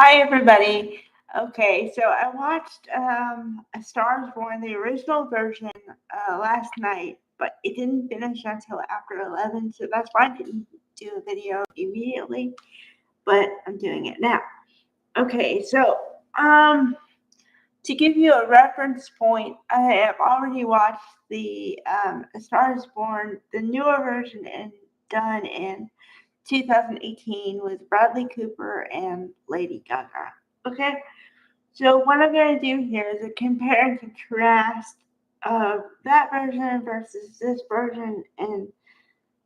Hi, everybody. Okay, so I watched A Star is Born, the original version, last night, but it didn't finish until after 11, so that's why I didn't do a video immediately, but I'm doing it now. Okay, so um, to give you a reference point, I have already watched the A Star is Born, the newer version, and done in 2018 with Bradley Cooper and Lady Gaga. Okay, so what I'm going to do here is a compare and contrast of that version versus this version and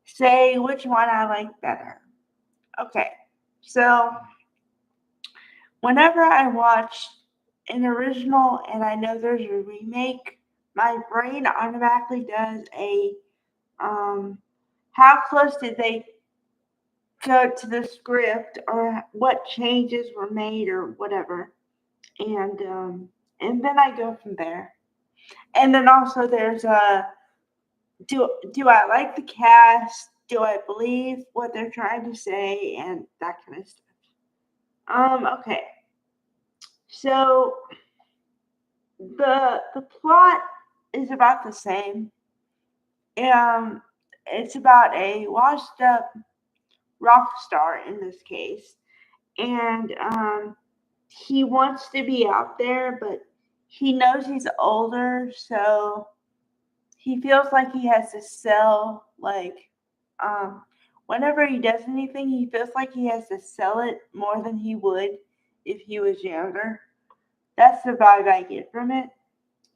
say which one I like better. Okay, so whenever I watch an original and I know there's a remake, my brain automatically does a um, how close did they go to the script or what changes were made or whatever, and then I go from there. And then also there's a do I like the cast? Do I believe what they're trying to say and that kind of stuff. Okay. So the plot is about the same. Um it's about a washed up rock star in this case. And he wants to be out there, but he knows he's older, so he feels like he has to sell um whenever he does anything he feels like he has to sell it more than he would if he was younger. That's the vibe I get from it.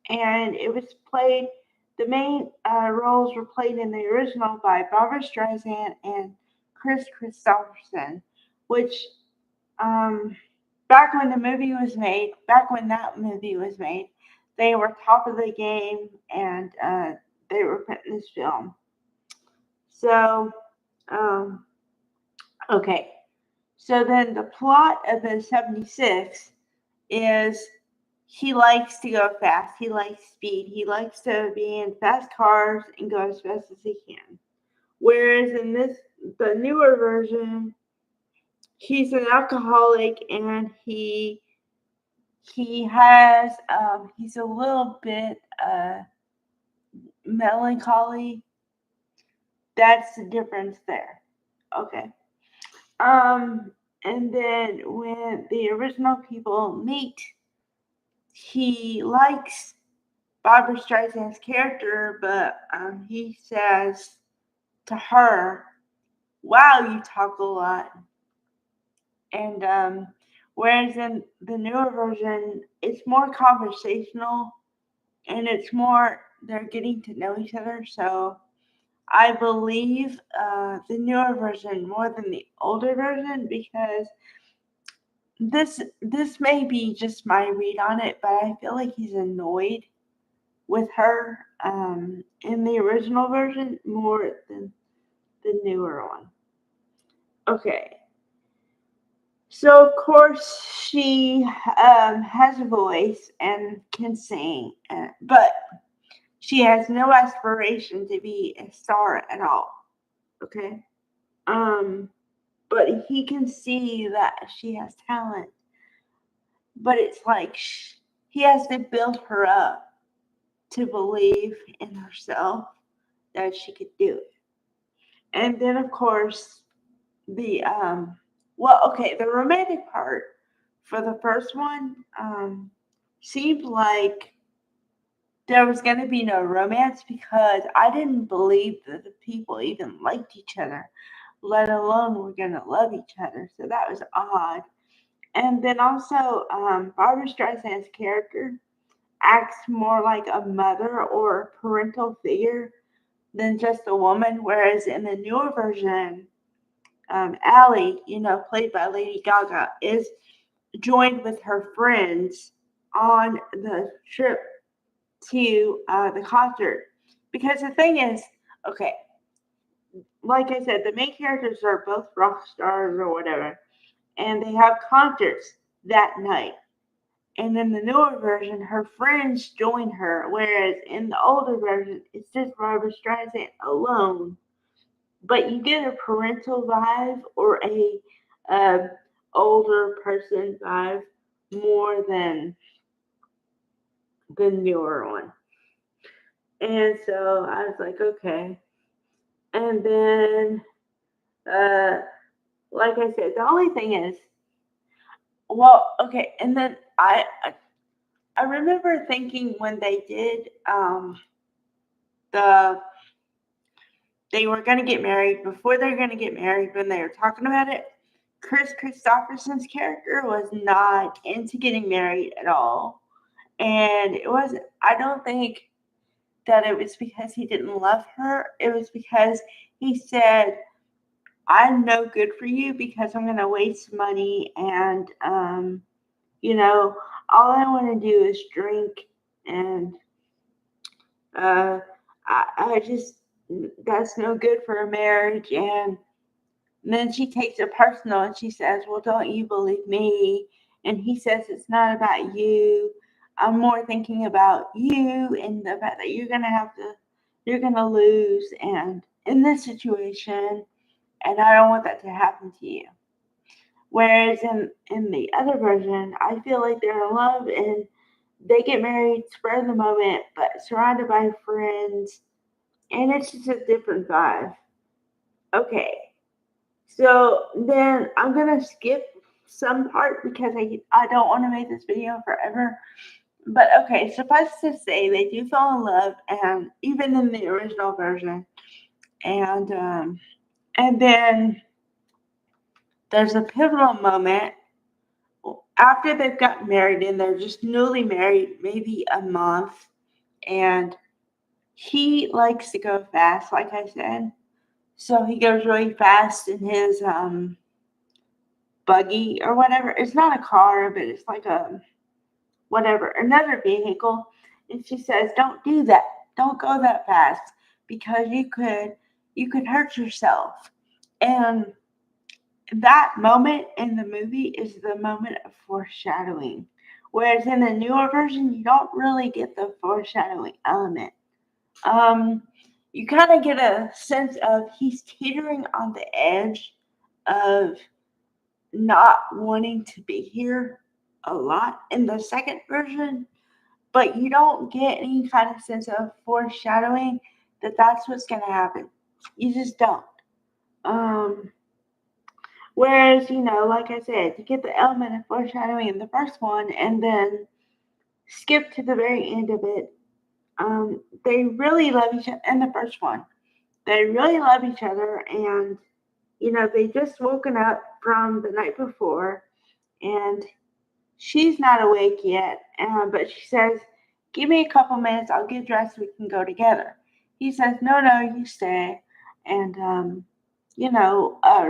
And it was played the main roles were played in the original by Barbara Streisand and Chris Christopherson, which um back when that movie was made, they were top of the game, and they were putting this film. So, um, okay. So then the plot of the 76 is he likes to go fast. He likes speed. He likes to be in fast cars and go as fast as he can. Whereas in the newer version, he's an alcoholic and he's a little bit melancholy. That's the difference there. Okay. Um, and then when the original people meet, he likes Barbara Streisand's character, but he says to her, "Wow, you talk a lot." And whereas in the newer version, it's more conversational and it's more they're getting to know each other. So I believe the newer version more than the older version because this may be just my read on it, but I feel like he's annoyed with her in the original version more than the newer one. Okay, so of course she has a voice and can sing, but she has no aspiration to be a star at all. Okay. Um, but he can see that she has talent. But it's like he has to build her up to believe in herself that she could do it. And then, of course, the okay, the romantic part for the first one seemed like there was going to be no romance because I didn't believe that the people even liked each other, let alone were going to love each other. So that was odd. And then also, Barbara Streisand's character acts more like a mother or a parental figure than just a woman, whereas in the newer version, Allie, played by Lady Gaga, is joined with her friends on the trip to the concert. Because the thing is, okay, like I said, the main characters are both rock stars or whatever, and they have concerts that night. And in the newer version, her friends join her, whereas in the older version, it's just Barbara Streisand alone. But you get a parental vibe or a older person vibe more than the newer one. And so I was like, okay. And then, uh, like I said, the only thing is, well, okay. And then I remember thinking when they did the they were going to get married, before they were going to get married, when they were talking about it, Chris Christopherson's character was not into getting married at all. And it wasn't, I don't think that it was because he didn't love her. It was because he said, I'm no good for you because I'm going to waste money. And, you know, all I want to do is drink. And uh, I just, that's no good for a marriage. And then she takes it personal and she says, well, don't you believe me? And he says, it's not about you. I'm more thinking about you and the fact that you're going to lose and in this situation. And I don't want that to happen to you. Whereas in the other version, I feel like they're in love and they get married, spur of the moment, but surrounded by friends. And it's just a different vibe. Okay, so then I'm gonna skip some part because I don't want to make this video forever. But okay, suffice to say, they do fall in love, and even in the original version, and and then there's a pivotal moment after they've got married, and they're just newly married, maybe a month, and he likes to go fast, like I said. So he goes really fast in his buggy or whatever. It's not a car, but it's like a whatever, another vehicle. And she says, don't do that. Don't go that fast because you could hurt yourself. And that moment in the movie is the moment of foreshadowing. Whereas in the newer version, you don't really get the foreshadowing element. Um, you kind of get a sense of he's teetering on the edge of not wanting to be here a lot in the second version, but you don't get any kind of sense of foreshadowing that that's what's going to happen. You just don't. Um, Whereas, like I said, you get the element of foreshadowing in the first one and then skip to the very end of it. They really love each other in the first one. They really love each other, and they just woken up from the night before, and she's not awake yet, but she says, give me a couple minutes, I'll get dressed, we can go together. He says, no, you stay, and,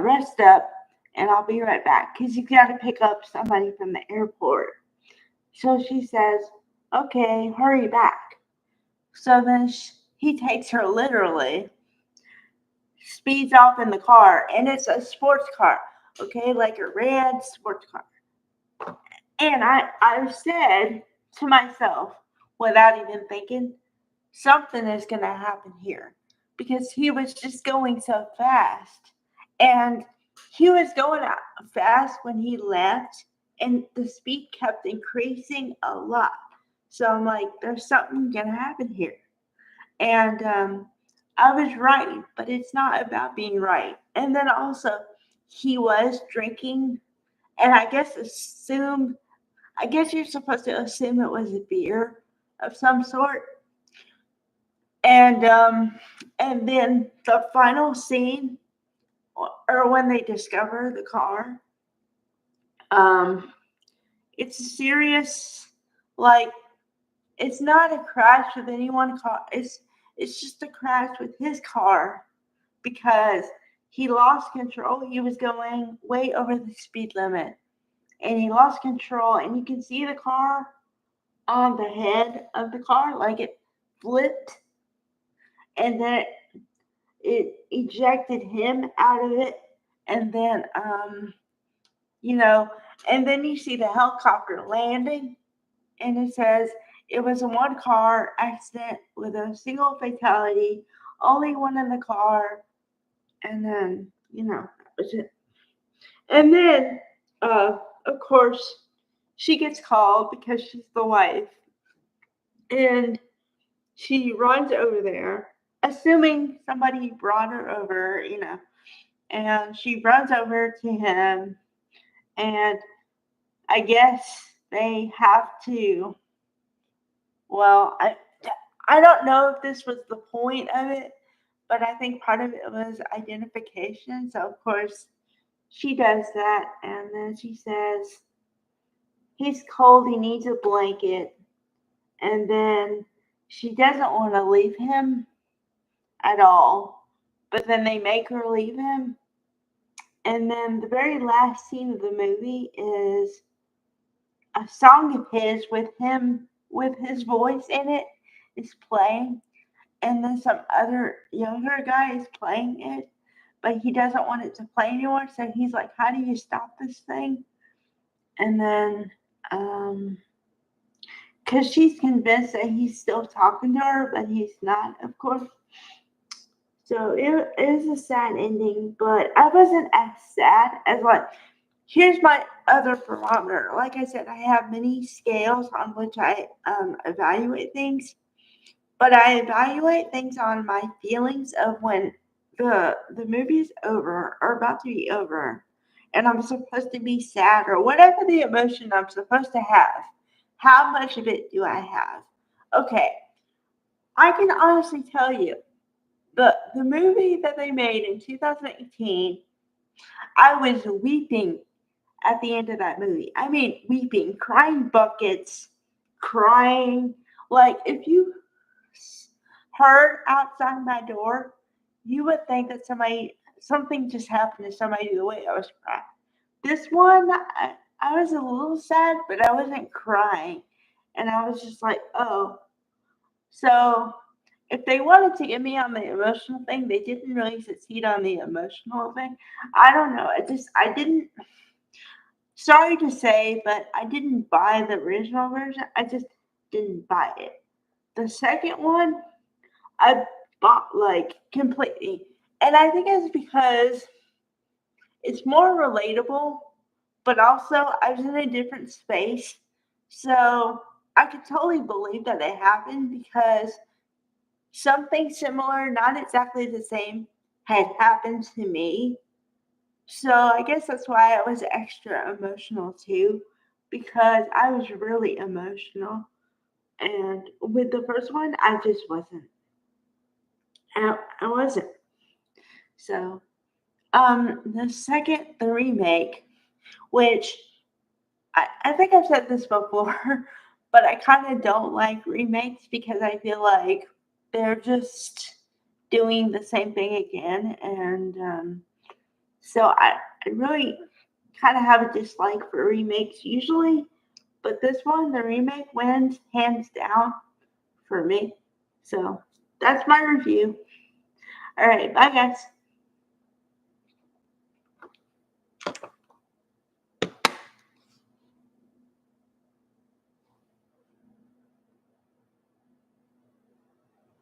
rest up, and I'll be right back, because he's got to pick up somebody from the airport. So she says, okay, hurry back. So then he takes her literally, speeds off in the car, and it's a sports car, okay, like a red sports car. And I said to myself, without even thinking, something is going to happen here because he was just going so fast. And he was going fast when he left, and the speed kept increasing a lot. So I'm like, there's something going to happen here. And I was right, but it's not about being right. And then also, he was drinking, and I guess you're supposed to assume it was a beer of some sort. And then the final scene, or when they discover the car, um, it's a serious, like, it's not a crash with anyone car. It's just a crash with his car because he lost control. He was going way over the speed limit, and he lost control, and you can see the car on the head of the car, like it flipped, and then it ejected him out of it, and then you know, and then you see the helicopter landing, and it says it was a one car accident with a single fatality, only one in the car, and then that was it. And then of course, she gets called because she's the wife, and she runs over there, assuming somebody brought her over, and she runs over to him, and I guess they have to. Well, I don't know if this was the point of it, but I think part of it was identification. So of course she does that, and then she says he's cold, he needs a blanket, and then she doesn't want to leave him at all. But then they make her leave him, and then the very last scene of the movie is a song of his with him with his voice in it is playing, and then some other younger guy is playing it, but he doesn't want it to play anymore. So he's like, "How do you stop this thing?" And then, because she's convinced that he's still talking to her, but he's not, of course. So it is a sad ending, but I wasn't as sad as like. Here's my other barometer. Like I said, I have many scales on which I evaluate things, but I evaluate things on my feelings of when the movie's over or about to be over, and I'm supposed to be sad or whatever the emotion I'm supposed to have. How much of it do I have? Okay, I can honestly tell you the movie that they made in 2018, I was weeping at the end of that movie. I mean, weeping, crying buckets, crying. Like, if you heard outside my door, you would think that something just happened to somebody the way I was crying. This one, I was a little sad, but I wasn't crying. And I was just like, oh. So, if they wanted to get me on the emotional thing, they didn't really succeed on the emotional thing. I don't know. I didn't. Sorry to say, but I didn't buy the original version. I just didn't buy it. The second one, I bought like completely. And I think it's because it's more relatable, but also I was in a different space. So I could totally believe that it happened because something similar, not exactly the same, had happened to me. So I guess that's why I was extra emotional too, because I was really emotional. And with the first one, I just wasn't. I wasn't. So, the remake, which I think I've said this before, but I kind of don't like remakes because I feel like they're just doing the same thing again. And so I really kind of have a dislike for remakes usually, but this one, the remake, wins hands down for me. So that's my review. All right, bye guys.